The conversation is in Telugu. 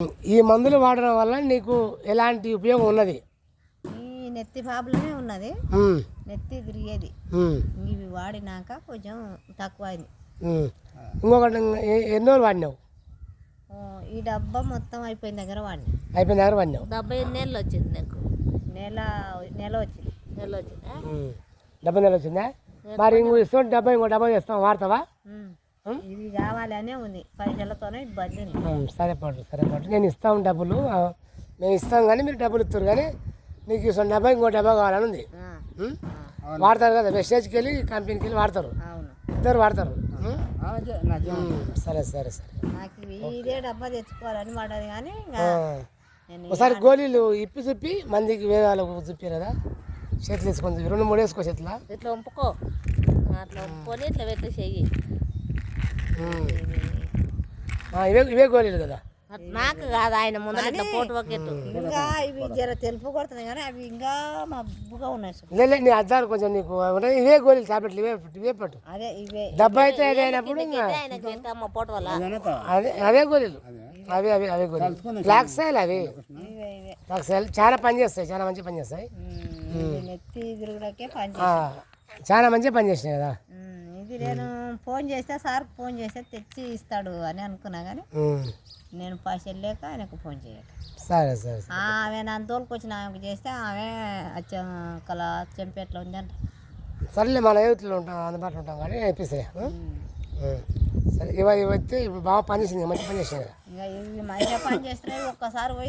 ఈ మందులు వాడడం వల్ల నీకు ఎలాంటి ఉపయోగం ఉన్నది? ఈ నెత్తి ప్రాబ్లమే ఉన్నది, నెత్తి తిరిగేది. ఇవి వాడినాక కొంచెం తక్కువ అయింది. ఇంకొకటి ఎన్ని రోజులు వాడినావు? ఈ డబ్బా మొత్తం అయిపోయిన దగ్గర వాడినా. అయిపోయిన దగ్గర వాడినావు. 75 నెలలు వచ్చింది నాకు. నెల వచ్చింది. 70 నెలలు వచ్చిందా? మరి ఇంకో ఇష్టం ఇంకో డబ్బా చేస్తాం, వాడతావా? ఇది కావాలనే ఉంది, పైసలతోనే ఇబ్బంది ఉంది. సరే నేను ఇస్తాం డబ్బులు, మేము ఇస్తాం కానీ మీరు డబ్బులు ఇస్తారు, కానీ నీకు ఇష్టం డబ్బా ఇంకో డబ్బా కావాలని ఉంది. వాడతారు కదా, వెస్టేజ్కి వెళ్ళి కంపెనీకి వెళ్ళి వాడతారు, ఇద్దరు వాడతారు. సరే నాకు ఇదే డబ్బా తెచ్చుకోవాలని పడ్డది, కానీ ఒకసారి గోళీలు ఇప్పి చూపి మందికి వేదాలకు చూపారు కదా, చేతులు వేసుకొని 2-3 వేసుకో చేతుల ఇట్లా వంపుకో, అట్లా వంపుకొని ఇట్లా పెట్టి చెయ్యి. ఇవే గోళీలు కదా. నాకు కాదు, ఆయన ముందర ఇట్లా పోటు బకెట్. ఇంకా ఇవి జర తెలుపు కొడుతున్నాయి, కానీ అవి ఇంకా మబ్బుగా ఉన్నాయి. లేదు నీ అద్దాలు కొంచెం నీకు ఉంటాయి. ఇవే గోళీలు టాబ్లెట్లు ఇవే పట్టు. అదే ఇవే డబ్బా అయితే అదే అయినప్పుడు పోటు వల్ల అవే గోళీలు, అవే గోళీలు ఫ్లాక్సైల్, అవి ఫ్లాక్సైల్ చాలా పనిచేస్తాయి, చాలా మంచి పని చేస్తాయి. నెత్తి తిరుగుడకే పని చాలా మంచిగా పని చేసినాయి కదా. ఇది నేను ఫోన్ చేస్తే సార్కి ఫోన్ చేస్తే తెచ్చి ఇస్తాడు అని అనుకున్నా, కానీ నేను పైసలు లేక ఆయనకు ఫోన్ చేయక. సరే ఆమె నన్ను తోలుకొచ్చిన ఆమెకు చేస్తే ఆమె కల చెంపేట్లో ఉందంట. సరేలే, మన యూత్లో ఉంటాం, అందుబాటులో ఉంటాం కానీ ఇప్పిస్తాయి. సరే ఇవి వస్తే ఇప్పుడు బాగా పనిచేసింది, మంచి పని చేసినాయి కదా. ఇక ఇవి మంచిగా పని చేస్తున్నాయి. ఒక్కసారి పోయి